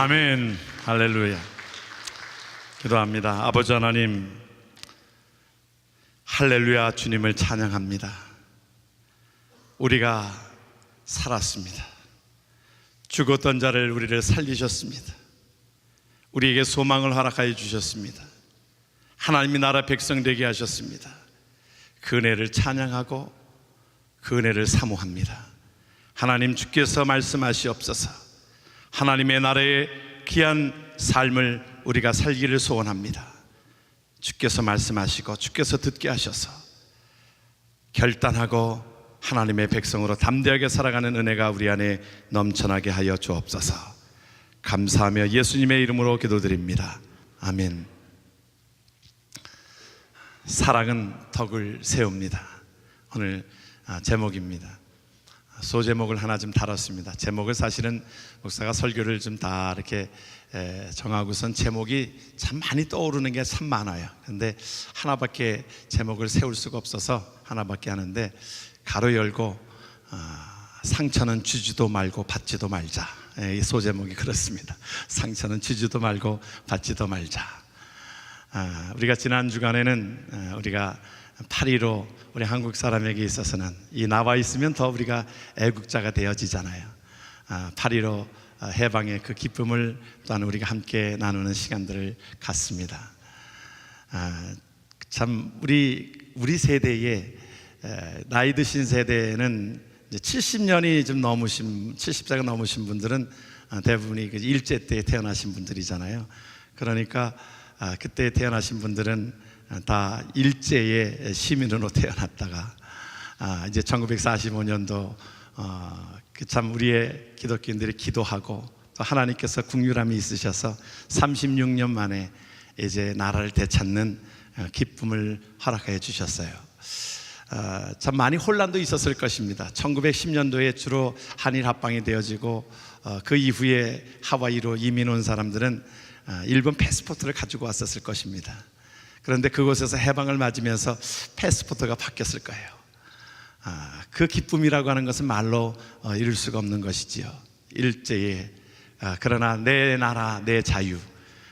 아멘. 할렐루야. 기도합니다. 아버지 하나님, 할렐루야. 주님을 찬양합니다. 우리가 살았습니다. 죽었던 자를 우리를 살리셨습니다. 우리에게 소망을 허락하여 주셨습니다. 하나님의 나라 백성 되게 하셨습니다. 그 은혜를 찬양하고 그 은혜를 사모합니다. 하나님, 주께서 말씀하시옵소서. 하나님의 나라의 귀한 삶을 우리가 살기를 소원합니다. 주께서 말씀하시고 주께서 듣게 하셔서 결단하고 하나님의 백성으로 담대하게 살아가는 은혜가 우리 안에 넘쳐나게 하여 주옵소서. 감사하며 예수님의 이름으로 기도드립니다. 아멘. 사랑은 덕을 세웁니다. 오늘 제목입니다. 소제목을 하나 좀 달았습니다. 제목을 사실은 목사가 설교를 좀 다 이렇게 정하고선 제목이 참 많이 떠오르는 게 참 많아요. 그런데 하나밖에 제목을 세울 수가 없어서 하나밖에 하는데, 가로 열고 상처는 주지도 말고 받지도 말자. 이 소제목이 그렇습니다. 상처는 주지도 말고 받지도 말자. 우리가 지난 주간에는 우리가 8.15 우리 한국 사람에게 있어서는 이 나와 있으면 더 우리가 애국자가 되어지잖아요. 8.15 해방의 그 기쁨을 또한 우리가 함께 나누는 시간들을 갖습니다. 참 우리 세대의 나이 드신 세대는 이제 70년이 좀 넘으신, 70세가 넘으신 분들은 대부분이 일제 때 태어나신 분들이잖아요. 그러니까 그때 태어나신 분들은 다 일제의 시민으로 태어났다가 이제 1945년도 참 우리의 기독교인들이 기도하고 또 하나님께서 긍휼함이 있으셔서 36년 만에 이제 나라를 되찾는 기쁨을 허락해 주셨어요. 참 많이 혼란도 있었을 것입니다. 1910년도에 주로 한일 합방이 되어지고 그 이후에 하와이로 이민 온 사람들은 일본 패스포트를 가지고 왔었을 것입니다. 그런데 그곳에서 해방을 맞으면서 패스포트가 바뀌었을 거예요. 그 기쁨이라고 하는 것은 말로 이룰 수가 없는 것이지요. 일제의 그러나 내 나라 내 자유,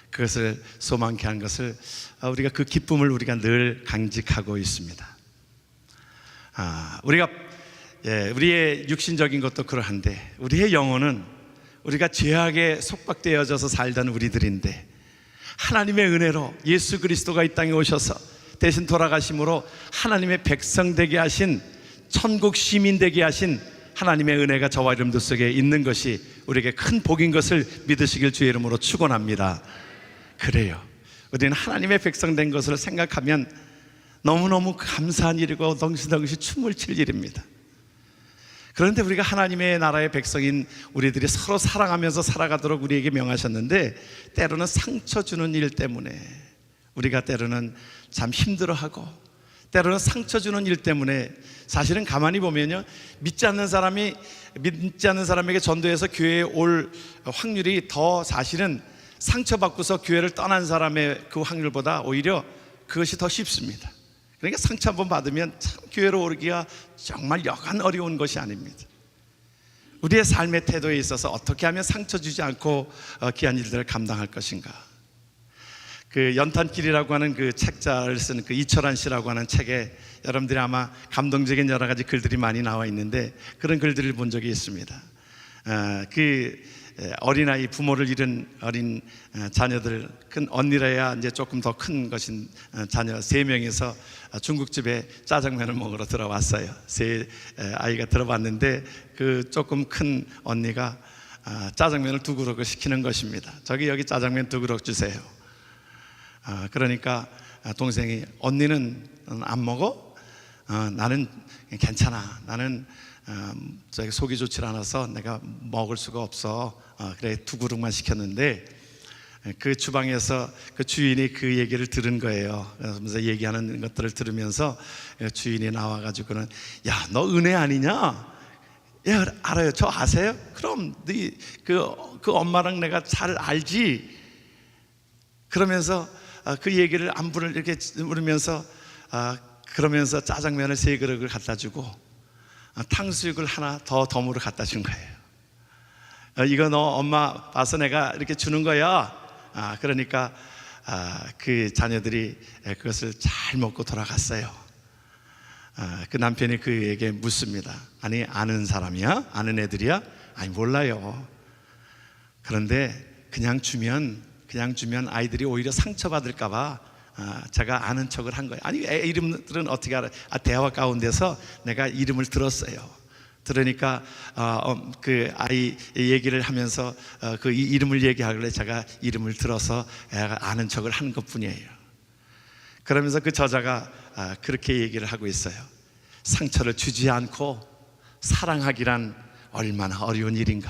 그것을 소망케 한 것을 우리가 그 기쁨을 우리가 늘 강직하고 있습니다. 우리가 우리의 육신적인 것도 그러한데 우리의 영혼은 우리가 죄악에 속박되어져서 살던 우리들인데 하나님의 은혜로 예수 그리스도가 이 땅에 오셔서 대신 돌아가심으로 하나님의 백성 되게 하신, 천국 시민 되게 하신 하나님의 은혜가 저와 여러분들 속에 있는 것이 우리에게 큰 복인 것을 믿으시길 주의 이름으로 축원합니다. 그래요, 우리는 하나님의 백성 된 것을 생각하면 너무너무 감사한 일이고 덩실덩실 춤을 출 일입니다. 그런데 우리가 하나님의 나라의 백성인 우리들이 서로 사랑하면서 살아가도록 우리에게 명하셨는데, 때로는 상처 주는 일 때문에 우리가 때로는 참 힘들어하고, 때로는 상처 주는 일 때문에 사실은 가만히 보면요, 믿지 않는 사람에게 전도해서 교회에 올 확률이 더 사실은 상처받고서 교회를 떠난 사람의 그 확률보다 오히려 그것이 더 쉽습니다. 그러니까 상처 한번 받으면 참 교회로 오르기가 정말 여간 어려운 것이 아닙니다. 우리의 삶의 태도에 있어서 어떻게 하면 상처 주지 않고 귀한 일들을 감당할 것인가. 그 연탄길이라고 하는 그 책자를 쓴 그 이철환 씨라고 하는 책에 여러분들이 아마 감동적인 여러 가지 글들이 많이 나와 있는데, 그런 글들을 본 적이 있습니다. 어린아이, 부모를 잃은 어린 자녀들, 큰 언니라야 이제 조금 더 큰 것인 자녀 3명이서 중국집에 짜장면을 먹으러 들어왔어요. 세 아이가 들어왔는데 그 조금 큰 언니가 짜장면을 2그릇을 시키는 것입니다. 여기 짜장면 2그릇 주세요. 그러니까 동생이, 언니는 안 먹어? 나는 괜찮아. 나는 속이 좋지 않아서 내가 먹을 수가 없어. 그래 2그릇만 시켰는데, 그 주방에서 그 주인이 그 얘기를 들은 거예요. 그래서 얘기하는 것들을 들으면서 주인이 나와가지고는, 야, 너 은혜 아니냐? 예, 알아요. 저 아세요? 그럼 그 엄마랑 내가 잘 알지. 그러면서 그 얘기를 안부를 이렇게 물으면서 그러면서 짜장면을 3그릇을 갖다 주고 탕수육을 하나 더 덤으로 갖다 준 거예요. 이거 너 엄마 봐서 내가 이렇게 주는 거야. 그러니까 그 자녀들이 그것을 잘 먹고 돌아갔어요. 그 남편이 그에게 묻습니다. 아니, 아는 사람이야? 아는 애들이야? 아니, 몰라요. 그런데 그냥 주면 아이들이 오히려 상처받을까 봐 제가 아는 척을 한 거예요. 아니, 애 이름들은 어떻게 알아요? 대화 가운데서 내가 이름을 들었어요. 들으니까 그 아이 얘기를 하면서 그 이름을 얘기하길래 제가 이름을 들어서 애가 아는 척을 한 것뿐이에요. 그러면서 그 저자가 그렇게 얘기를 하고 있어요. 상처를 주지 않고 사랑하기란 얼마나 어려운 일인가.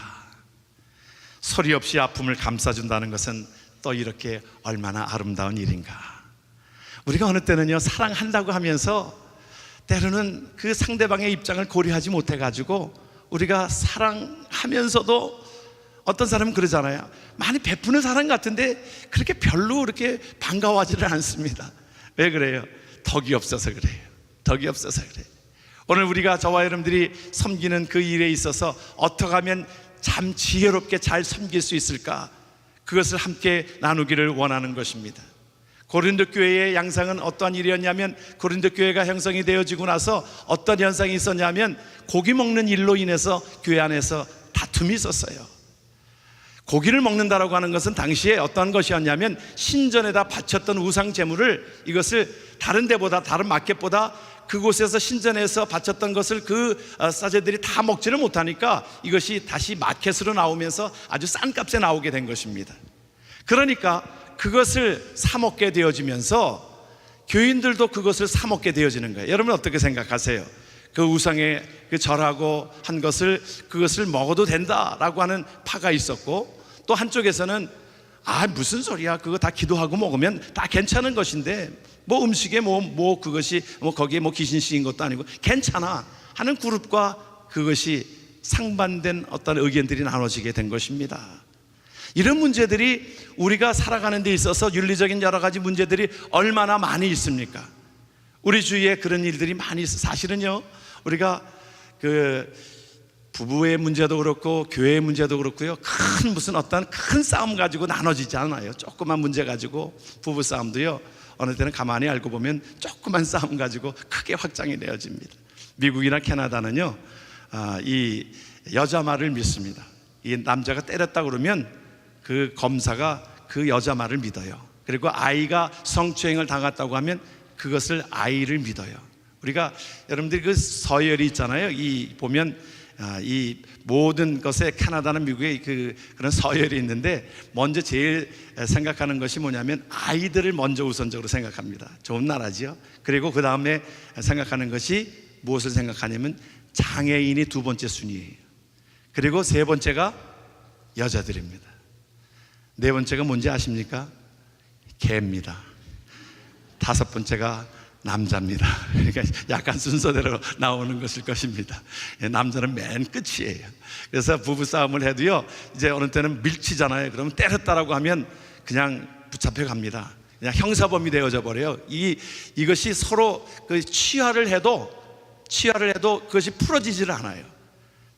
소리 없이 아픔을 감싸준다는 것은 또 이렇게 얼마나 아름다운 일인가. 우리가 어느 때는요, 사랑한다고 하면서 때로는 그 상대방의 입장을 고려하지 못해가지고 우리가 사랑하면서도 어떤 사람은 그러잖아요. 많이 베푸는 사람 같은데 그렇게 별로 그렇게 반가워하지를 않습니다. 왜 그래요? 덕이 없어서 그래요. 덕이 없어서 그래요. 오늘 우리가 저와 여러분들이 섬기는 그 일에 있어서 어떻게 하면 참 지혜롭게 잘 섬길 수 있을까? 그것을 함께 나누기를 원하는 것입니다. 고린도 교회의 양상은 어떠한 일이었냐면, 고린도 교회가 형성이 되어지고 나서 어떤 현상이 있었냐면, 고기 먹는 일로 인해서 교회 안에서 다툼이 있었어요. 고기를 먹는다라고 하는 것은 당시에 어떤 것이었냐면, 신전에다 바쳤던 우상 제물을, 이것을 다른 데보다, 다른 마켓보다 그곳에서 신전에서 바쳤던 것을 그 사제들이 다 먹지를 못하니까 이것이 다시 마켓으로 나오면서 아주 싼 값에 나오게 된 것입니다. 그러니까 그것을 사 먹게 되어지면서 교인들도 그것을 사 먹게 되어지는 거예요. 여러분 어떻게 생각하세요? 그 우상에 그 절하고 한 것을, 그것을 먹어도 된다라고 하는 파가 있었고, 또 한쪽에서는 무슨 소리야, 그거 다 기도하고 먹으면 다 괜찮은 것인데 뭐 음식에 뭐 그것이 뭐 거기에 뭐 귀신 씌인 것도 아니고 괜찮아 하는 그룹과 그것이 상반된 어떤 의견들이 나눠지게 된 것입니다. 이런 문제들이 우리가 살아가는 데 있어서 윤리적인 여러 가지 문제들이 얼마나 많이 있습니까? 우리 주위에 그런 일들이 많이 있어요. 사실은요, 우리가 그 부부의 문제도 그렇고 교회의 문제도 그렇고요, 큰 무슨 어떤 큰 싸움 가지고 나눠지지 않아요. 조그만 문제 가지고 부부 싸움도요, 어느 때는 가만히 알고 보면 조그만 싸움 가지고 크게 확장이 되어집니다. 미국이나 캐나다는요, 이 여자 말을 믿습니다. 이 남자가 때렸다 그러면 그 검사가 그 여자 말을 믿어요. 그리고 아이가 성추행을 당했다고 하면 그것을 아이를 믿어요. 우리가 여러분들이 그 서열이 있잖아요. 이 보면 이 모든 것에 캐나다나 미국에 그런 서열이 있는데, 먼저 제일 생각하는 것이 뭐냐면 아이들을 먼저 우선적으로 생각합니다. 좋은 나라지요. 그리고 그 다음에 생각하는 것이 무엇을 생각하냐면 장애인이 두 번째 순위예요. 그리고 세 번째가 여자들입니다. 네 번째가 뭔지 아십니까? 개입니다. 다섯 번째가 남자입니다. 그러니까 약간 순서대로 나오는 것일 것입니다. 남자는 맨 끝이에요. 그래서 부부싸움을 해도요, 이제 어느 때는 밀치잖아요. 그러면 때렸다라고 하면 그냥 붙잡혀 갑니다. 그냥 형사범이 되어져 버려요. 이것이 서로 그 치하를 해도 그것이 풀어지지를 않아요.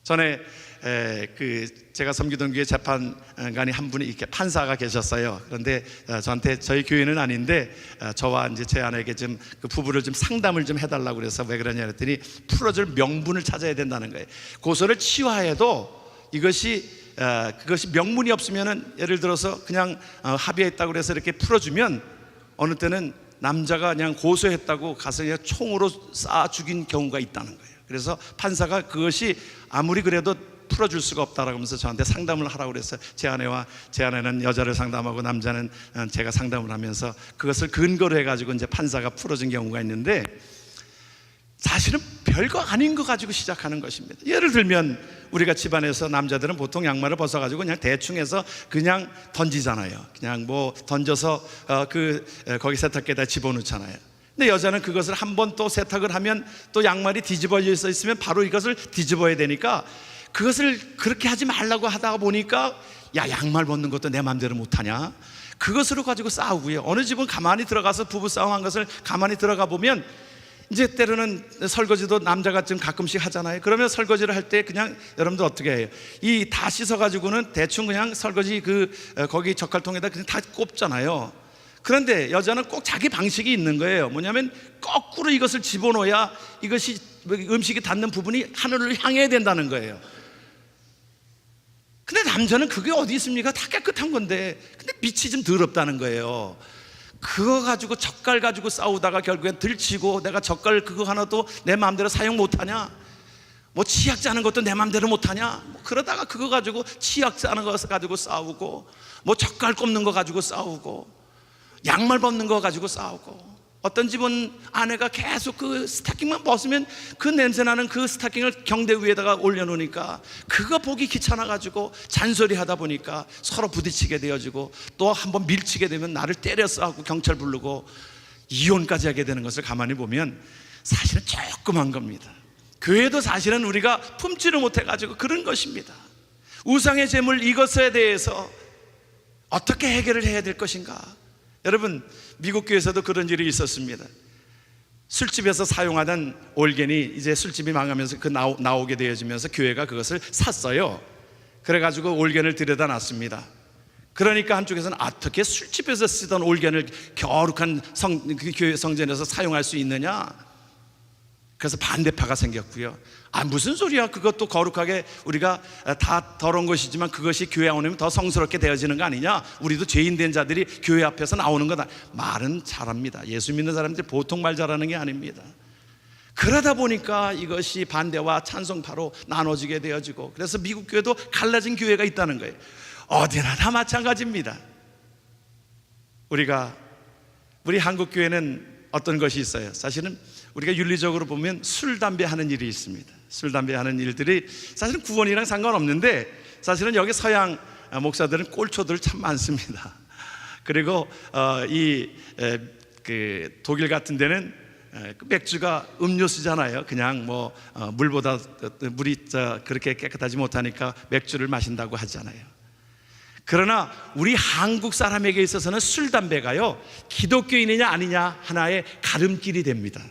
전에 제가 섬기던 교회 재판관이 한 분이 이렇게 판사가 계셨어요. 그런데 저한테, 저희 교회는 아닌데 저와 이제 제 아내에게 좀 그 부부를 좀 상담을 좀 해달라고 그래서 왜 그러냐 그랬더니 풀어줄 명분을 찾아야 된다는 거예요. 고소를 치화해도 그것이 명분이 없으면은, 예를 들어서 그냥 합의했다고 그래서 이렇게 풀어주면 어느 때는 남자가 그냥 고소했다고 가서 그냥 총으로 쏴 죽인 경우가 있다는 거예요. 그래서 판사가 그것이 아무리 그래도 풀어줄 수가 없다라고 하면서 저한테 상담을 하라고 그랬어요. 제 아내는 여자를 상담하고 남자는 제가 상담을 하면서 그것을 근거로 해가지고 이제 판사가 풀어준 경우가 있는데, 사실은 별거 아닌 거 가지고 시작하는 것입니다. 예를 들면 우리가 집안에서 남자들은 보통 양말을 벗어가지고 그냥 대충 해서 그냥 던지잖아요. 그냥 뭐 던져서 거기 세탁기에다 집어넣잖아요. 근데 여자는 그것을 한번 또 세탁을 하면 또 양말이 뒤집어져 있으면 바로 이것을 뒤집어야 되니까, 그것을 그렇게 하지 말라고 하다가 보니까, 야, 양말 벗는 것도 내 마음대로 못하냐, 그것으로 가지고 싸우고요. 어느 집은 가만히 들어가서 부부싸움 한 것을 가만히 들어가 보면 이제 때로는 설거지도 남자가 좀 가끔씩 하잖아요. 그러면 설거지를 할 때 그냥 여러분들 어떻게 해요? 이 다 씻어가지고는 대충 그냥 설거지 거기 젓갈통에다 그냥 다 꼽잖아요. 그런데 여자는 꼭 자기 방식이 있는 거예요. 뭐냐면 거꾸로 이것을 집어넣어야 이것이 음식이 닿는 부분이 하늘을 향해야 된다는 거예요. 근데 남자는 그게 어디 있습니까? 다 깨끗한 건데. 근데 빛이 좀 더럽다는 거예요. 그거 가지고 젓갈 가지고 싸우다가 결국엔 들치고, 내가 젓갈 그거 하나도 내 마음대로 사용 못하냐, 뭐 치약 짜는 것도 내 마음대로 못하냐, 뭐 그러다가 그거 가지고 치약 짜는 거 가지고 싸우고, 뭐 젓갈 꼽는 거 가지고 싸우고, 양말 벗는 거 가지고 싸우고, 어떤 집은 아내가 계속 그 스타킹만 벗으면 그 냄새나는 그 스타킹을 경대 위에다가 올려놓으니까 그거 보기 귀찮아가지고 잔소리 하다 보니까 서로 부딪히게 되어지고, 또 한번 밀치게 되면 나를 때려 싸우고 경찰 부르고 이혼까지 하게 되는 것을 가만히 보면 사실은 조그만 겁니다. 교회도 사실은 우리가 품지를 못해가지고 그런 것입니다. 우상의 제물, 이것에 대해서 어떻게 해결을 해야 될 것인가. 여러분, 미국 교회에서도 그런 일이 있었습니다. 술집에서 사용하던 올겐이 이제 술집이 망하면서 나오게 되어지면서 교회가 그것을 샀어요. 그래가지고 올겐을 들여다 놨습니다. 그러니까 한쪽에서는 어떻게 술집에서 쓰던 올겐을 거룩한 교회 성전에서 사용할 수 있느냐, 그래서 반대파가 생겼고요. 무슨 소리야, 그것도 거룩하게 우리가 다 더러운 것이지만 그것이 교회 오면 더 성스럽게 되어지는 거 아니냐, 우리도 죄인 된 자들이 교회 앞에서 나오는 거다. 말은 잘합니다. 예수 믿는 사람들이 보통 말 잘하는 게 아닙니다. 그러다 보니까 이것이 반대와 찬송파로 나눠지게 되어지고, 그래서 미국 교회도 갈라진 교회가 있다는 거예요. 어디나 다 마찬가지입니다. 우리 한국 교회는 어떤 것이 있어요? 사실은 우리가 윤리적으로 보면 술, 담배 하는 일이 있습니다. 술, 담배 하는 일들이 사실은 구원이랑 상관없는데, 사실은 여기 서양 목사들은 꼴초들 참 많습니다. 그리고 독일 같은 데는 맥주가 음료수잖아요. 그냥 물보다 물이 그렇게 깨끗하지 못하니까 맥주를 마신다고 하잖아요. 그러나 우리 한국 사람에게 있어서는 술, 담배가요, 기독교인이냐 아니냐 하나의 가름길이 됩니다.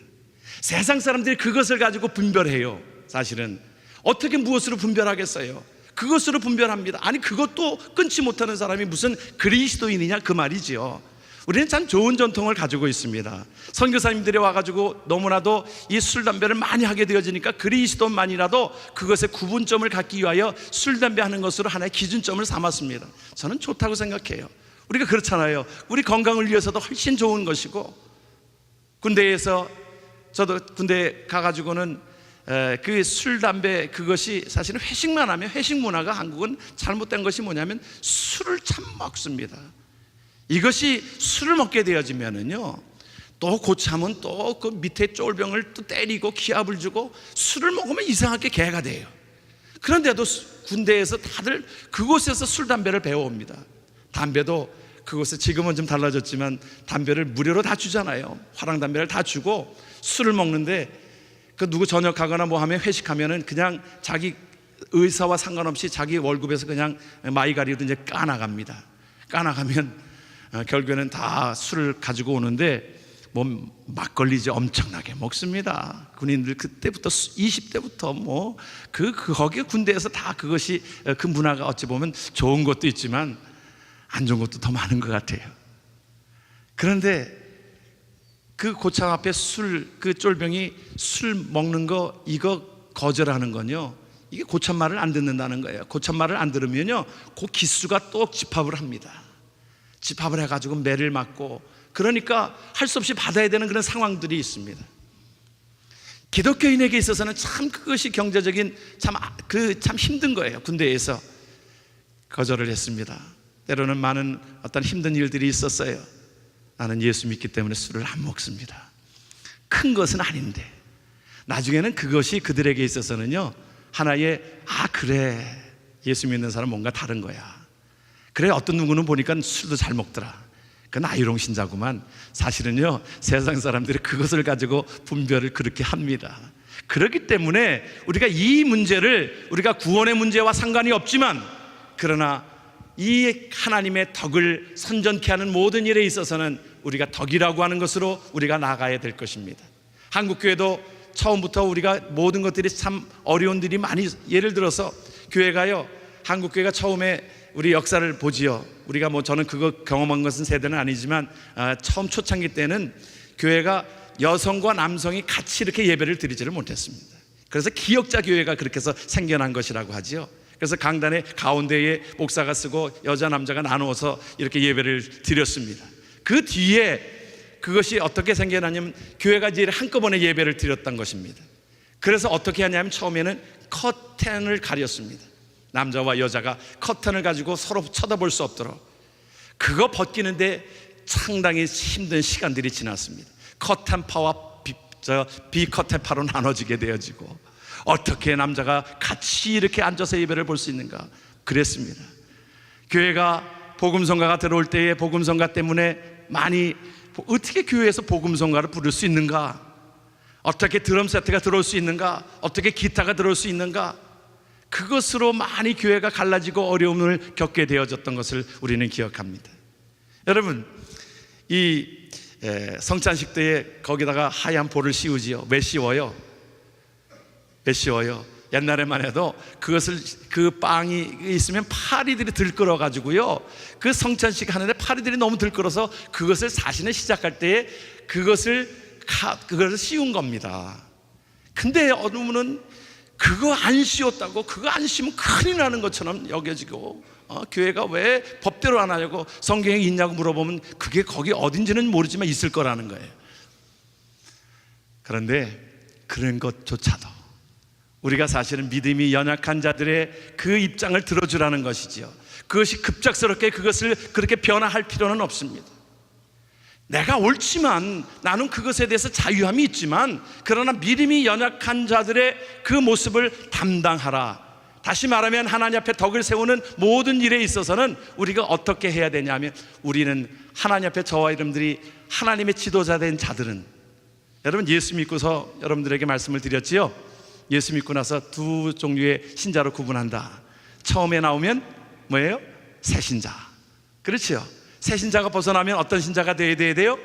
세상 사람들이 그것을 가지고 분별해요. 사실은 어떻게 무엇으로 분별하겠어요? 그것으로 분별합니다. 아니, 그것도 끊지 못하는 사람이 무슨 그리스도인이냐, 그 말이지요. 우리는 참 좋은 전통을 가지고 있습니다. 선교사님들이 와가지고 너무나도 이 술, 담배를 많이 하게 되어지니까 그리스도만이라도 그것의 구분점을 갖기 위하여 술, 담배 하는 것으로 하나의 기준점을 삼았습니다. 저는 좋다고 생각해요. 우리가 그렇잖아요. 우리 건강을 위해서도 훨씬 좋은 것이고, 저도 군대에 가가지고는 그 술, 담배 그것이 사실은 회식만 하면, 회식 문화가 한국은 잘못된 것이 뭐냐면 술을 참 먹습니다. 이것이 술을 먹게 되어지면은요, 또 고참은 또 그 밑에 쫄병을 또 때리고 기합을 주고 술을 먹으면 이상하게 개가 돼요. 그런데도 군대에서 다들 그곳에서 술, 담배를 배워옵니다. 담배도 그곳에 지금은 좀 달라졌지만 담배를 무료로 다 주잖아요. 화랑 담배를 다 주고 술을 먹는데, 그 누구 저녁하거나 뭐 하면 회식하면은 그냥 자기 의사와 상관없이 자기 월급에서 그냥 마이가리로 이제 까나갑니다. 까나가면 결국에는 다 술을 가지고 오는데 막걸리지 엄청나게 먹습니다. 군인들 그때부터 20대부터 거기 군대에서 다 그것이 그 문화가 어찌 보면 좋은 것도 있지만 안 좋은 것도 더 많은 것 같아요. 그런데 그 고창 앞에 그 쫄병이 술 먹는 거 이거 거절하는 건요, 이게 고참 말을 안 듣는다는 거예요. 고참 말을 안 들으면요, 그 기수가 또 집합을 합니다. 집합을 해가지고 매를 맞고, 그러니까 할 수 없이 받아야 되는 그런 상황들이 있습니다. 기독교인에게 있어서는 참 그것이 경제적인 참 힘든 거예요. 군대에서 거절을 했습니다. 때로는 많은 어떤 힘든 일들이 있었어요. 나는 예수 믿기 때문에 술을 안 먹습니다. 큰 것은 아닌데, 나중에는 그것이 그들에게 있어서는요, 하나의 그래, 예수 믿는 사람 뭔가 다른 거야. 그래, 어떤 누구는 보니까 술도 잘 먹더라. 그건 아이롱 신자구만. 사실은요, 세상 사람들이 그것을 가지고 분별을 그렇게 합니다. 그렇기 때문에 우리가 이 문제를, 우리가 구원의 문제와 상관이 없지만, 그러나 이 하나님의 덕을 선전케 하는 모든 일에 있어서는 우리가 덕이라고 하는 것으로 우리가 나가야 될 것입니다. 한국교회도 처음부터 우리가 모든 것들이 참 어려운 일이 많이, 예를 들어서 교회가요, 한국교회가 처음에 우리 역사를 보지요. 우리가 저는 그거 경험한 것은 세대는 아니지만 처음 초창기 때는 교회가 여성과 남성이 같이 이렇게 예배를 드리지를 못했습니다. 그래서 기역자 교회가 그렇게 해서 생겨난 것이라고 하지요. 그래서 강단의 가운데에 목사가 쓰고 여자 남자가 나누어서 이렇게 예배를 드렸습니다. 그 뒤에 그것이 어떻게 생겨나냐면 교회가 이제 한꺼번에 예배를 드렸던 것입니다. 그래서 어떻게 하냐면 처음에는 커튼을 가렸습니다. 남자와 여자가 커튼을 가지고 서로 쳐다볼 수 없도록. 그거 벗기는데 상당히 힘든 시간들이 지났습니다. 커튼파와 비커튼파로 나눠지게 되어지고, 어떻게 남자가 같이 이렇게 앉아서 예배를 볼 수 있는가, 그랬습니다. 교회가 복음성가가 들어올 때에 복음성가 때문에 많이, 어떻게 교회에서 복음성가를 부를 수 있는가, 어떻게 드럼 세트가 들어올 수 있는가, 어떻게 기타가 들어올 수 있는가, 그것으로 많이 교회가 갈라지고 어려움을 겪게 되어졌던 것을 우리는 기억합니다. 여러분, 이 성찬식 때에 거기다가 하얀 볼을 씌우지요. 왜 씌워요? 왜 씌워요? 옛날에만 해도 그것을, 그 빵이 있으면 파리들이 들끓어 가지고요, 그 성찬식 하는데 파리들이 너무 들끓어서 그것을 사실은 시작할 때에 그것을 씌운 겁니다. 근데 어느 분은 그거 안 씌웠다고, 그거 안 씌우면 큰일 나는 것처럼 여겨지고, 교회가 왜 법대로 안 하냐고, 성경에 있냐고 물어보면 그게 거기 어딘지는 모르지만 있을 거라는 거예요. 그런데 그런 것조차도 우리가 사실은 믿음이 연약한 자들의 그 입장을 들어주라는 것이지요. 그것이 급작스럽게 그것을 그렇게 변화할 필요는 없습니다. 내가 옳지만, 나는 그것에 대해서 자유함이 있지만, 그러나 믿음이 연약한 자들의 그 모습을 담당하라. 다시 말하면 하나님 앞에 덕을 세우는 모든 일에 있어서는 우리가 어떻게 해야 되냐면, 우리는 하나님 앞에 저와 여러분들이 하나님의 지도자 된 자들은, 여러분 예수 믿고서 여러분들에게 말씀을 드렸지요. 예수 믿고 나서 두 종류의 신자로 구분한다. 처음에 나오면 뭐예요? 새신자. 그렇지요. 새신자가 벗어나면 어떤 신자가 돼야 돼요?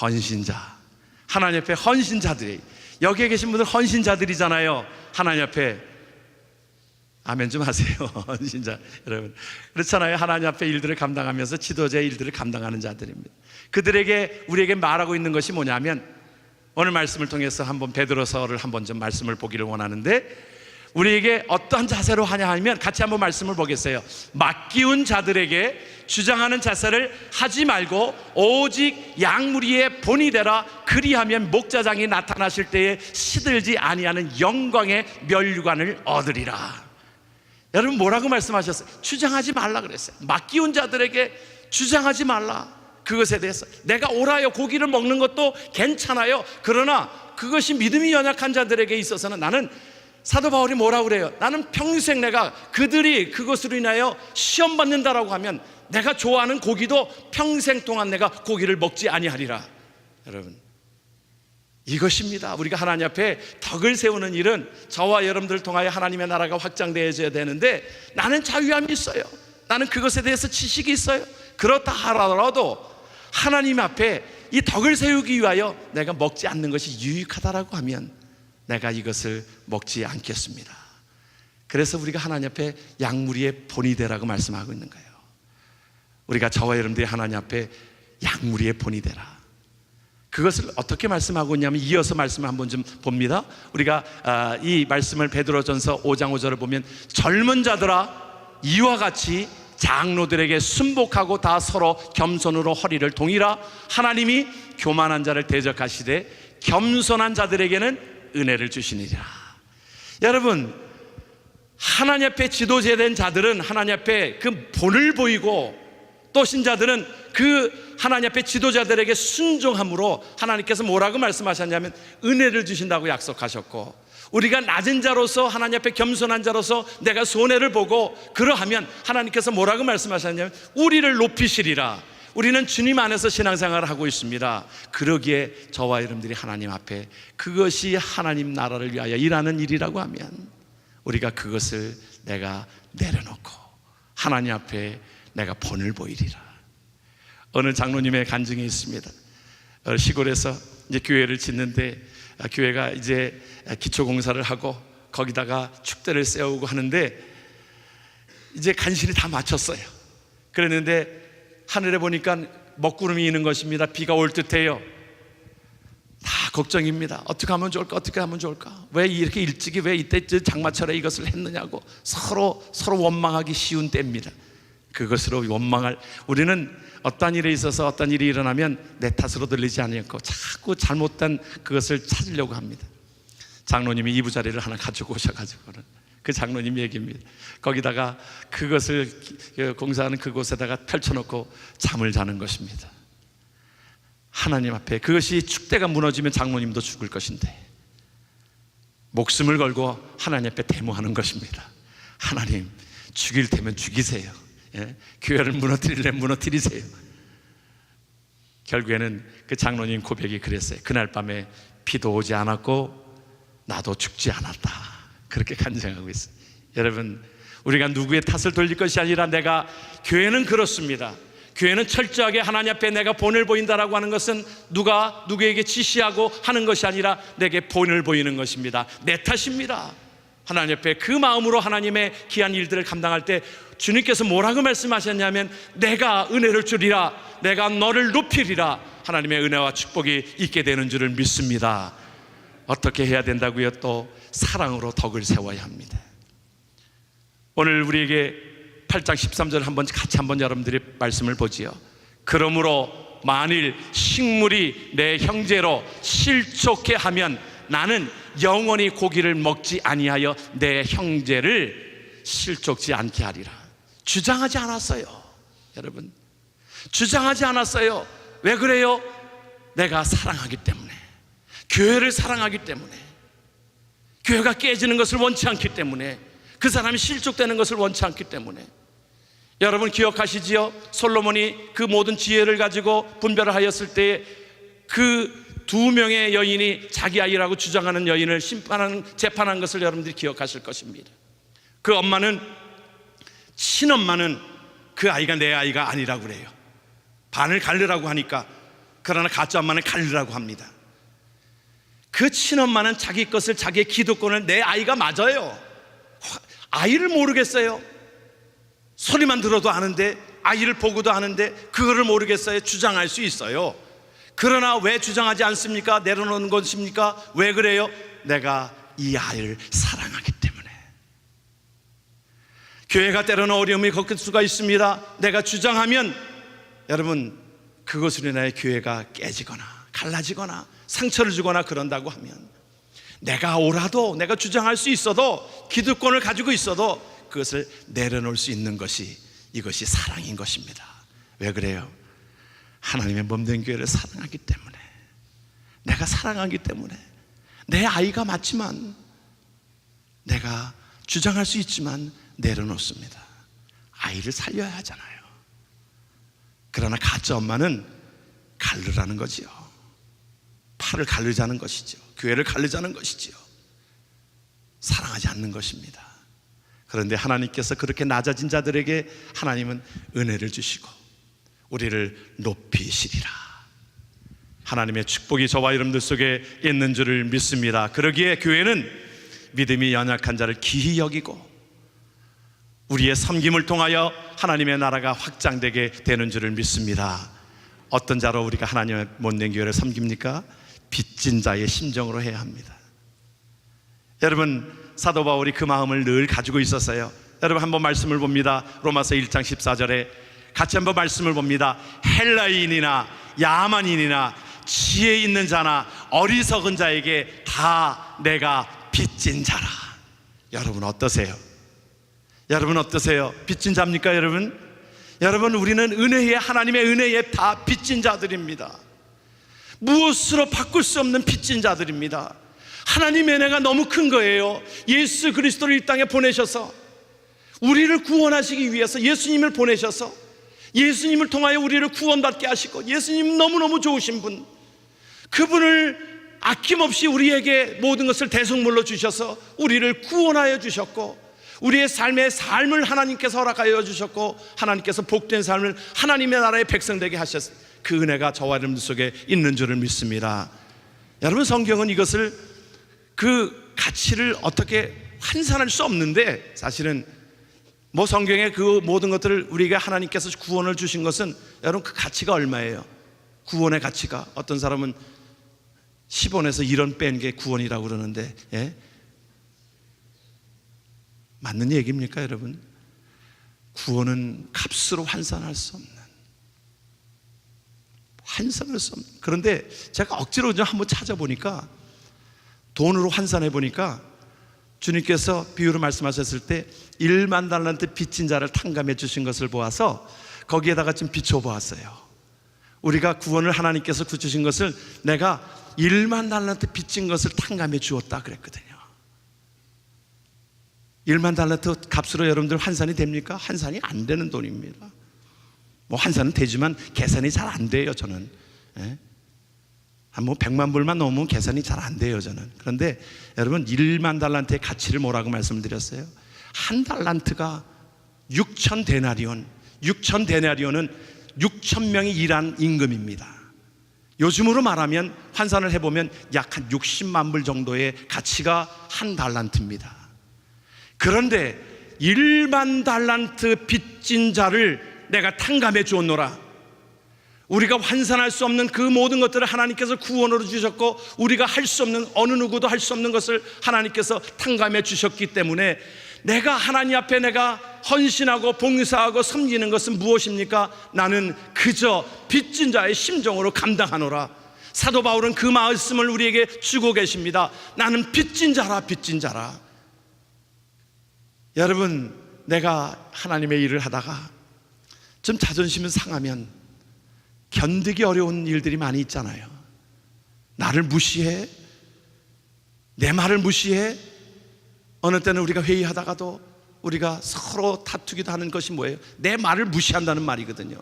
헌신자. 하나님 앞에 헌신자들이, 여기에 계신 분들 헌신자들이잖아요. 하나님 앞에 아멘 좀 하세요. 헌신자 여러분, 그렇잖아요. 하나님 앞에 일들을 감당하면서 지도자의 일들을 감당하는 자들입니다. 그들에게, 우리에게 말하고 있는 것이 뭐냐면, 오늘 말씀을 통해서 한번 베드로서를 한번 좀 말씀을 보기를 원하는데, 우리에게 어떠한 자세로 하냐 하면 같이 한번 말씀을 보겠어요. 맡기운 자들에게 주장하는 자세를 하지 말고 오직 양무리의 본이 되라. 그리하면 목자장이 나타나실 때에 시들지 아니하는 영광의 면류관을 얻으리라. 여러분 뭐라고 말씀하셨어요? 주장하지 말라 그랬어요. 맡기운 자들에게 주장하지 말라. 그것에 대해서 내가 옳아요, 고기를 먹는 것도 괜찮아요. 그러나 그것이 믿음이 연약한 자들에게 있어서는, 나는 사도 바울이 뭐라고 그래요? 나는 평생 내가 그들이 그것으로 인하여 시험 받는다라고 하면 내가 좋아하는 고기도 평생 동안 내가 고기를 먹지 아니하리라. 여러분, 이것입니다. 우리가 하나님 앞에 덕을 세우는 일은 저와 여러분들을 통하여 하나님의 나라가 확장되어져야 되는데, 나는 자유함이 있어요. 나는 그것에 대해서 지식이 있어요. 그렇다 하더라도 하나님 앞에 이 덕을 세우기 위하여 내가 먹지 않는 것이 유익하다라고 하면 내가 이것을 먹지 않겠습니다. 그래서 우리가 하나님 앞에 양무리의 본이 되라고 말씀하고 있는 거예요. 우리가 저와 여러분들이 하나님 앞에 양무리의 본이 되라. 그것을 어떻게 말씀하고 있냐면, 이어서 말씀을 한번 좀 봅니다. 우리가 이 말씀을 베드로전서 5장 5절을 보면, 젊은 자들아 이와 같이 장로들에게 순복하고 다 서로 겸손으로 허리를 동이라. 하나님이 교만한 자를 대적하시되 겸손한 자들에게는 은혜를 주시니라. 여러분, 하나님 앞에 지도자된 자들은 하나님 앞에 그 본을 보이고, 또 신자들은 그 하나님 앞에 지도자들에게 순종함으로 하나님께서 뭐라고 말씀하셨냐면 은혜를 주신다고 약속하셨고, 우리가 낮은 자로서 하나님 앞에 겸손한 자로서 내가 손해를 보고 그러하면 하나님께서 뭐라고 말씀하셨냐면 우리를 높이시리라. 우리는 주님 안에서 신앙생활을 하고 있습니다. 그러기에 저와 여러분들이 하나님 앞에 그것이 하나님 나라를 위하여 일하는 일이라고 하면 우리가 그것을 내가 내려놓고 하나님 앞에 내가 본을 보이리라. 어느 장로님의 간증이 있습니다. 시골에서 이제 교회를 짓는데 교회가 이제 기초공사를 하고 거기다가 축대를 세우고 하는데 이제 간신히 다 마쳤어요. 그랬는데 하늘에 보니까 먹구름이 있는 것입니다. 비가 올 듯해요. 다 걱정입니다. 어떻게 하면 좋을까? 어떻게 하면 좋을까? 왜 이렇게 일찍이 왜 이때 장마철에 이것을 했느냐고 서로 원망하기 쉬운 때입니다. 그것으로 원망할, 우리는 어떤 일에 있어서 어떤 일이 일어나면 내 탓으로 들리지 않고 자꾸 잘못된 그것을 찾으려고 합니다. 장로님이 이부자리를 하나 가지고 오셔가지고는 그 장로님 얘기입니다. 거기다가 그것을 공사하는 그곳에다가 펼쳐놓고 잠을 자는 것입니다. 하나님 앞에 그것이 축대가 무너지면 장로님도 죽을 것인데 목숨을 걸고 하나님 앞에 데모하는 것입니다. 하나님, 죽일 테면 죽이세요. 예? 교회를 무너뜨리려면 무너뜨리세요. 결국에는 그 장로님 고백이 그랬어요. 그날 밤에 비도 오지 않았고 나도 죽지 않았다. 그렇게 간증하고 있어요. 여러분, 우리가 누구의 탓을 돌릴 것이 아니라 교회는 그렇습니다. 교회는 철저하게 하나님 앞에 내가 본을 보인다라고 하는 것은 누가 누구에게 지시하고 하는 것이 아니라 내게 본을 보이는 것입니다. 내 탓입니다. 하나님 앞에 그 마음으로 하나님의 귀한 일들을 감당할 때 주님께서 뭐라고 말씀하셨냐면 내가 은혜를 주리라, 내가 너를 높이리라. 하나님의 은혜와 축복이 있게 되는 줄을 믿습니다. 어떻게 해야 된다고요? 또 사랑으로 덕을 세워야 합니다. 오늘 우리에게 8장 13절 같이 한번 여러분들이 말씀을 보지요. 그러므로 만일 식물이 내 형제로 실족해 하면 나는 영원히 고기를 먹지 아니하여 내 형제를 실족지 않게 하리라. 주장하지 않았어요. 여러분, 주장하지 않았어요. 왜 그래요? 내가 사랑하기 때문에, 교회를 사랑하기 때문에, 교회가 깨지는 것을 원치 않기 때문에, 그 사람이 실족되는 것을 원치 않기 때문에. 여러분 기억하시지요? 솔로몬이 그 모든 지혜를 가지고 분별을 하였을 때 그 2명의 여인이 자기 아이라고 주장하는 여인을 재판한 것을 여러분들이 기억하실 것입니다. 그 엄마는, 친엄마는 그 아이가 내 아이가 아니라고 그래요. 반을 갈르라고 하니까. 그러나 가짜 엄마는 갈르라고 합니다. 그 친엄마는 자기 것을, 자기의 기득권을 내 아이가 맞아요. 아이를 모르겠어요. 소리만 들어도 아는데, 아이를 보고도 아는데 그거를 모르겠어요. 주장할 수 있어요. 그러나 왜 주장하지 않습니까? 내려놓는 것입니까? 왜 그래요? 내가 이 아이를 사랑하기 때문에. 교회가 때로는 어려움이 겪을 수가 있습니다. 내가 주장하면 여러분 그것으로 인하여 교회가 깨지거나 갈라지거나 상처를 주거나 그런다고 하면, 내가 옳아도, 내가 주장할 수 있어도, 기득권을 가지고 있어도 그것을 내려놓을 수 있는 것이, 이것이 사랑인 것입니다. 왜 그래요? 하나님의 몸된 교회를 사랑하기 때문에, 내가 사랑하기 때문에. 내 아이가 맞지만, 내가 주장할 수 있지만 내려놓습니다. 아이를 살려야 하잖아요. 그러나 가짜 엄마는 갈르라는 거지요. 팔을 갈르자는 것이죠. 교회를 갈르자는 것이지요. 사랑하지 않는 것입니다. 그런데 하나님께서 그렇게 낮아진 자들에게 하나님은 은혜를 주시고 우리를 높이시리라. 하나님의 축복이 저와 여러분들 속에 있는 줄을 믿습니다. 그러기에 교회는 믿음이 연약한 자를 귀히 여기고 우리의 섬김을 통하여 하나님의 나라가 확장되게 되는 줄을 믿습니다. 어떤 자로 우리가 하나님의 못된 교회를 섬깁니까? 빚진 자의 심정으로 해야 합니다. 여러분, 사도 바울이 그 마음을 늘 가지고 있었어요. 여러분 한번 말씀을 봅니다. 로마서 1장 14절에 같이 한번 말씀을 봅니다. 헬라인이나 야만인이나 지혜 있는 자나 어리석은 자에게 다 내가 빚진 자라. 여러분 어떠세요? 여러분 어떠세요? 빚진 자입니까 여러분? 여러분, 우리는 은혜에, 하나님의 은혜에 다 빚진 자들입니다. 무엇으로 바꿀 수 없는 빚진 자들입니다. 하나님의 은혜가 너무 큰 거예요. 예수 그리스도를 이 땅에 보내셔서 우리를 구원하시기 위해서 예수님을 보내셔서 예수님을 통하여 우리를 구원받게 하시고, 예수님 너무너무 좋으신 분, 그분을 아낌없이 우리에게 모든 것을 대속물로 주셔서 우리를 구원하여 주셨고, 우리의 삶을 하나님께서 허락하여 주셨고, 하나님께서 복된 삶을 하나님의 나라의 백성 되게 하셨어요. 그 은혜가 저와 여러분들 속에 있는 줄을 믿습니다. 여러분, 성경은 이것을, 그 가치를 어떻게 환산할 수 없는데, 사실은 뭐 성경의 그 모든 것들을 우리가 하나님께서 구원을 주신 것은, 여러분, 그 가치가 얼마예요? 구원의 가치가, 어떤 사람은 10원에서 1원 뺀 게 구원이라고 그러는데, 예? 맞는 얘기입니까, 여러분? 구원은 값으로 환산할 수 없는, 환산할 수 없는. 그런데 제가 억지로 좀 한번 찾아보니까, 돈으로 환산해 보니까, 주님께서 비유로 말씀하셨을 때 1만 달란트 빚진 자를 탕감해 주신 것을 보아서 거기에다가 좀 비춰 보았어요. 우리가 구원을 하나님께서 주신 것을 내가 1만 달란트 빚진 것을 탕감해 주었다 그랬거든요. 1만 달란트 값으로 여러분들 환산이 됩니까? 환산이 안 되는 돈입니다. 뭐 환산은 되지만 계산이 잘 안 돼요, 저는. 예? 뭐 100만 불만 넘으면 계산이 잘 안 돼요, 저는. 그런데 여러분, 1만 달란트의 가치를 뭐라고 말씀드렸어요? 한 달란트가 6천 데나리온, 6천 데나리온은 6천 명이 일한 임금입니다. 요즘으로 말하면 환산을 해보면 약 한 60만 불 정도의 가치가 한 달란트입니다. 그런데 1만 달란트 빚진 자를 내가 탕감해 주었노라. 우리가 환산할 수 없는 그 모든 것들을 하나님께서 구원으로 주셨고, 우리가 할 수 없는, 어느 누구도 할 수 없는 것을 하나님께서 탕감해 주셨기 때문에, 내가 하나님 앞에 내가 헌신하고 봉사하고 섬기는 것은 무엇입니까? 나는 그저 빚진 자의 심정으로 감당하노라. 사도 바울은 그 말씀을 우리에게 주고 계십니다. 나는 빚진 자라, 빚진 자라. 여러분, 내가 하나님의 일을 하다가 좀 자존심이 상하면 견디기 어려운 일들이 많이 있잖아요. 나를 무시해? 내 말을 무시해? 어느 때는 우리가 회의하다가도 우리가 서로 다투기도 하는 것이 뭐예요? 내 말을 무시한다는 말이거든요.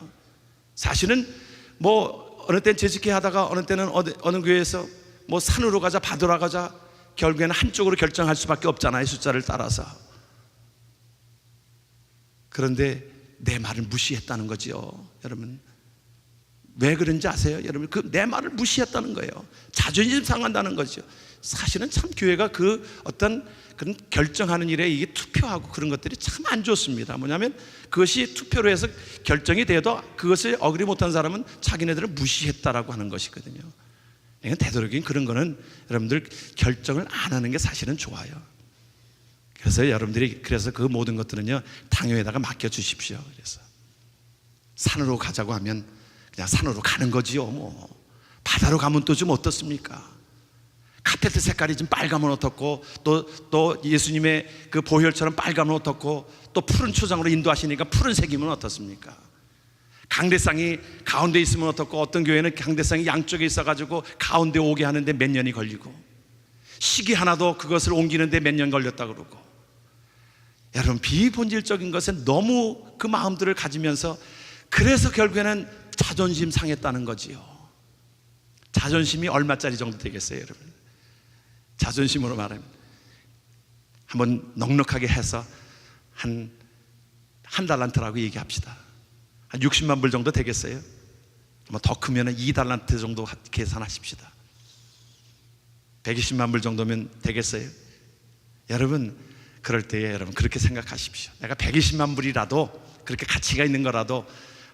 사실은 뭐 어느 때는 재직회 하다가 어느 때는 어느 교회에서 뭐 산으로 가자, 바다로 가자, 결국에는 한쪽으로 결정할 수밖에 없잖아요, 숫자를 따라서. 그런데 내 말을 무시했다는 거죠, 여러분. 왜 그런지 아세요? 여러분, 그 내 말을 무시했다는 거예요. 자존심 상한다는 거죠. 사실은 참 교회가 그 어떤 그런 결정하는 일에 이게 투표하고 그런 것들이 참 안 좋습니다. 뭐냐면 그것이 투표로 해서 결정이 돼도 그것을 어그리 못한 사람은 자기네들을 무시했다라고 하는 것이거든요. 그러니까 되도록이면 그런 거는 여러분들 결정을 안 하는 게 사실은 좋아요. 그래서 여러분들이 그 모든 것들은요, 당뇨에다가 맡겨 주십시오. 그래서 산으로 가자고 하면 그냥 산으로 가는 거지요. 뭐 바다로 가면 또 좀 어떻습니까? 카페트 색깔이 좀 빨가면 어떻고, 또 예수님의 그 보혈처럼 빨가면 어떻고, 또 푸른 초장으로 인도하시니까 푸른색이면 어떻습니까? 강대상이 가운데 있으면 어떻고, 어떤 교회는 강대상이 양쪽에 있어가지고 가운데 오게 하는데 몇 년이 걸리고, 시기 하나도 그것을 옮기는데 몇 년 걸렸다 그러고. 여러분, 비본질적인 것에 너무 그 마음들을 가지면서, 그래서 결국에는 자존심 상했다는 거지요. 자존심이 얼마짜리 정도 되겠어요, 여러분? 자존심으로 말하면 한번 넉넉하게 해서 한 달란트라고 얘기합시다. 한 60만 불 정도 되겠어요? 뭐 더 크면 2달란트 정도 계산하십시다. 120만 불 정도면 되겠어요? 여러분, 그럴 때에 여러분 그렇게 생각하십시오. 내가 120만 불이라도, 그렇게 가치가 있는 거라도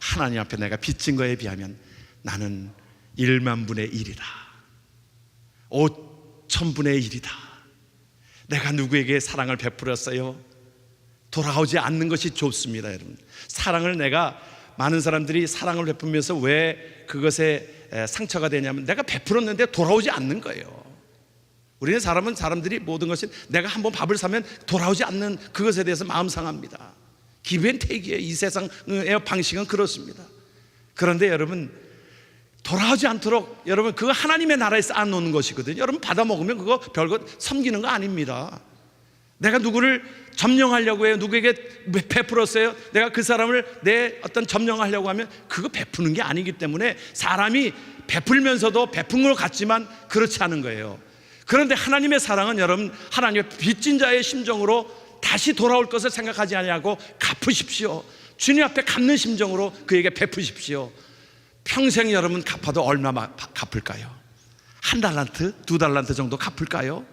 하나님 앞에 내가 빚진 거에 비하면 나는 1만 분의 1이다, 5,000분의 1이다. 내가 누구에게 사랑을 베풀었어요? 돌아오지 않는 것이 좋습니다, 여러분. 사랑을, 내가 많은 사람들이 사랑을 베풀면서 왜 그것에 상처가 되냐면, 내가 베풀었는데 돌아오지 않는 거예요. 우리는 사람들이 모든 것이, 내가 한번 밥을 사면 돌아오지 않는 그것에 대해서 마음 상합니다. 기브앤테이크의 이 세상의 방식은 그렇습니다. 그런데 여러분, 돌아오지 않도록 여러분, 그거 하나님의 나라에 쌓아놓는 것이거든요. 여러분, 받아 먹으면 그거 별거 섬기는 거 아닙니다. 내가 누구를 점령하려고 해요, 누구에게 베풀었어요, 내가 그 사람을 내 어떤 점령하려고 하면 그거 베푸는 게 아니기 때문에, 사람이 베풀면서도 베푼 것 같지만 그렇지 않은 거예요. 그런데 하나님의 사랑은 여러분, 하나님의 빚진 자의 심정으로 다시 돌아올 것을 생각하지 아니하고 갚으십시오. 주님 앞에 갚는 심정으로 그에게 베푸십시오. 평생 여러분 갚아도 얼마 갚을까요? 한 달란트, 두 달란트 정도 갚을까요?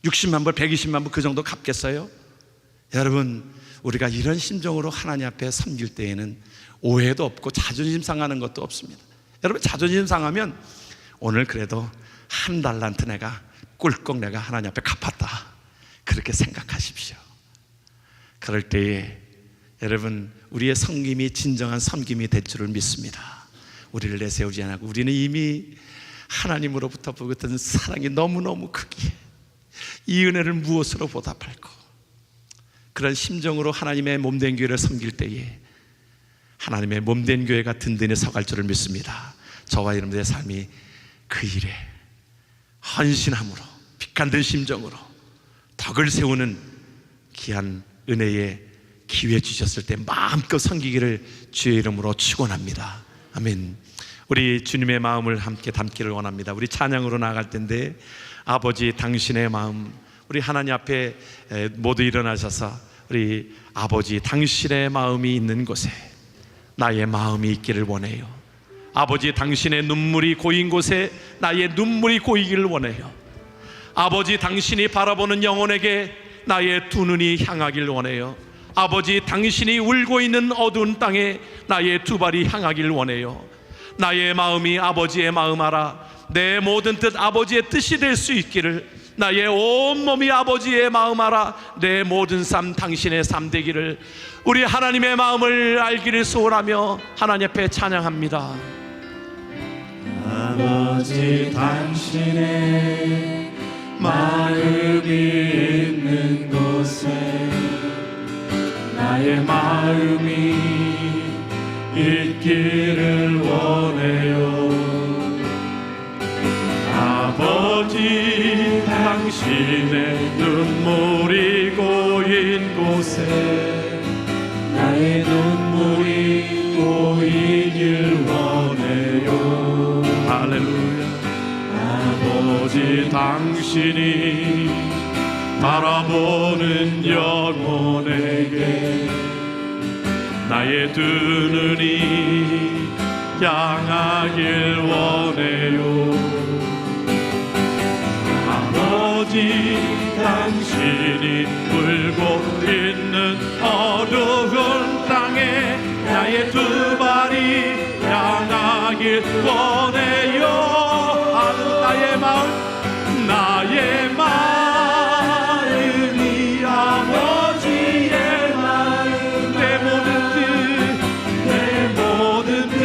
60만 불, 120만 불 그 정도 갚겠어요? 여러분, 우리가 이런 심정으로 하나님 앞에 섬길 때에는 오해도 없고 자존심 상하는 것도 없습니다. 여러분, 자존심 상하면 오늘 그래도 한 달란트 내가 꿀꺽 내가 하나님 앞에 갚았다, 그렇게 생각하십시오. 그럴 때에 여러분, 우리의 섬김이 진정한 섬김이 될 줄을 믿습니다. 우리를 내세우지 않고 우리는 이미 하나님으로부터 보겠던 사랑이 너무너무 크기에 이 은혜를 무엇으로 보답할까? 그런 심정으로 하나님의 몸된 교회를 섬길 때에 하나님의 몸된 교회가 든든히 서갈 줄을 믿습니다. 저와 여러분들의 삶이 그 일에 헌신함으로 빛간든 심정으로 덕을 세우는 귀한 은혜의 기회 주셨을 때 마음껏 섬기기를 주의 이름으로 축원합니다. 아멘. 우리 주님의 마음을 함께 담기를 원합니다. 우리 찬양으로 나아갈 텐데, 아버지 당신의 마음, 우리 하나님 앞에 모두 일어나셔서 우리 아버지 당신의 마음이 있는 곳에 나의 마음이 있기를 원해요. 아버지 당신의 눈물이 고인 곳에 나의 눈물이 고이기를 원해요. 아버지 당신이 바라보는 영혼에게 나의 두 눈이 향하길 원해요. 아버지 당신이 울고 있는 어두운 땅에 나의 두 발이 향하길 원해요. 나의 마음이 아버지의 마음 알아 내 모든 뜻 아버지의 뜻이 될 수 있기를, 나의 온몸이 아버지의 마음 알아 내 모든 삶 당신의 삶 되기를, 우리 하나님의 마음을 알기를 소원하며 하나님 앞에 찬양합니다. 아버지 당신의 마음이 있는 곳에 나의 마음이 있기를 원해요. 아버지 당신의 눈물이 고인 곳에 나의 눈물이 고이길 원해요. 할렐루야. 아버지 당신이 바라보는 영혼에게 나의 두 눈이 향하길 원해요. 아버지 당신이 울고 있는 어두운 땅에 나의 두 발이 향하길 원해요. 나의 마음, 나의 마음이 아버지의 마음, 내 모든 뜻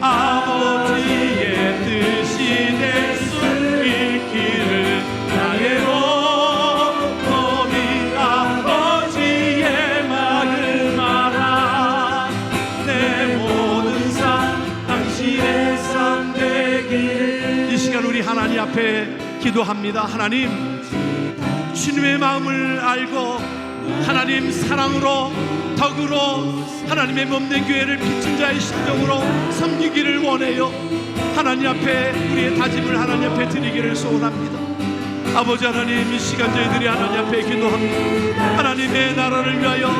아버지의 뜻이 될 수 있기를, 나의 온몸이 아버지의 마음 알아 내 모든 삶 당신의 삶 되기를. 이 시간 우리 하나님 앞에 기도합니다. 하나님, 주님의 마음을 알고 하나님 사랑으로 덕으로 하나님의 몸된 교회를 비춘 자의 심정으로 섬기기를 원해요. 하나님 앞에 우리의 다짐을 하나님 앞에 드리기를 소원합니다. 아버지 하나님, 이 시간 저희들이 하나님 앞에 기도합니다. 하나님의 나라를 위하여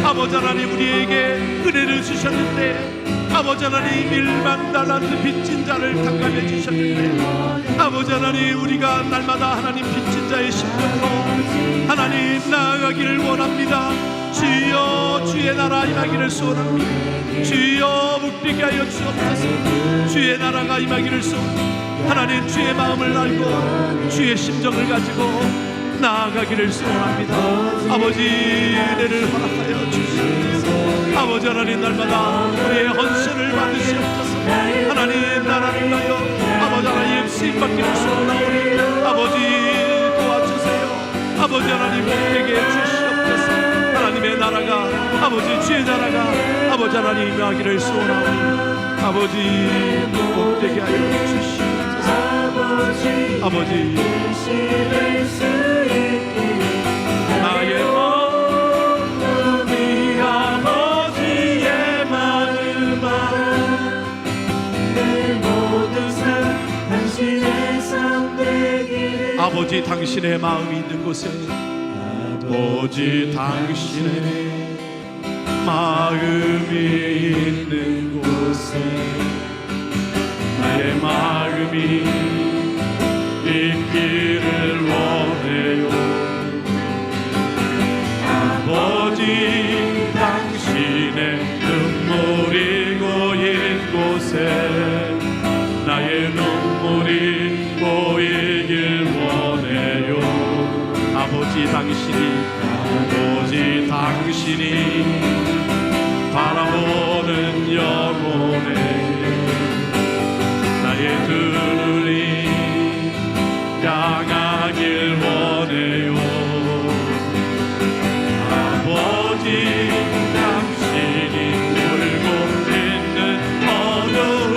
아버지 하나님 우리에게 은혜를 주셨는데, 아버지 하나님 일만 달란트 빚진 자를 탕감해 주셨는데, 아버지 하나님 우리가 날마다 하나님 빚진 자의 심정으로 하나님 나아가기를 원합니다. 주여 주의 나라 임하기를 소원합니다. 주여 묵비게 하여 주옵소서. 주의 나라가 임하기를 소원합니다. 하나님 주의 마음을 알고 주의 심정을 가지고 나아가기를 소원합니다. 아버지 은혜를 허락하여 주시옵소서. 아버지 하나님 날마다 우리의 헌신을 받으시옵소서. 하나님 나라를 위하여 아버지 하나님 쓰임받기를 소원하오니 아버지 도와주세요. 아버지 하나님 복되게 주시옵소서. 하나님의 나라가 아버지 주의 나라가 아버지 하나님 임하기를 소원하오니 아버지 복되게 하여 주시옵소서. 아버지 나의 마음이 아버지의 마음 알아 내 모든 삶 당신의 삶 되기를. 아버지 당신의 마음이 있는 곳에 아버지 당신의 마음이 있는 곳에 나의 마음이 있기를 원해요. 아버지 당신의 눈물이 고인 곳에 나의 눈물이 보이길 원해요. 아버지 당신이 바라보는 영혼에게 나의 두 눈이 향하길 원해요. 아버지 당신이 울고 있는 어두운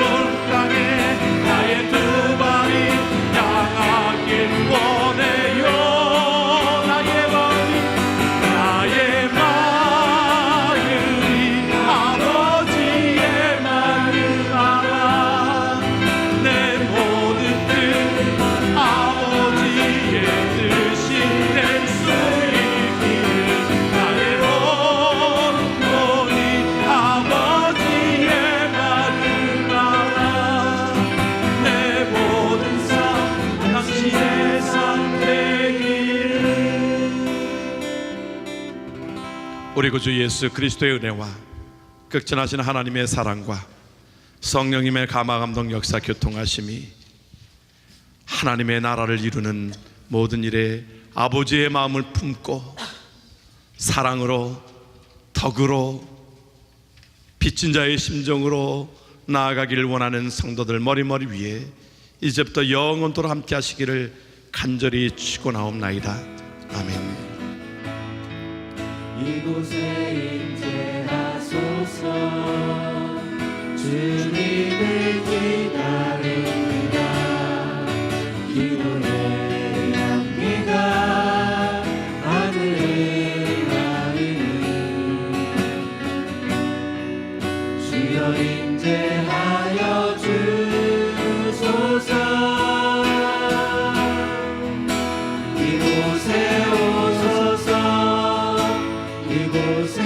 땅에 나의 두 발이 향하길 원해요. 나의 마음이 아버지의 마음 알아. 내 모든 뜻 아버지의 뜻이 될 수 있기를 나의 영혼이 아버지의 마음 알아. 내 모든 삶 당신의 삶 되기를. 우리 구주 예수 그리스도의 은혜와 극진하신 하나님의 사랑과 성령님의 감화감동 역사 교통하심이 하나님의 나라를 이루는 모든 일에 아버지의 마음을 품고 사랑으로 덕으로 빚진 자의 심정으로 나아가기를 원하는 성도들 머리머리 위에 이제부터 영원토록 함께 하시기를 간절히 축원하옵나이다. 아멘. 이곳에 임재하소서. 주님을 기다립니다. 기도해 합니다. 하늘의 나이는 주여 임재하여 주소서. 이곳에 오소서. 이곳에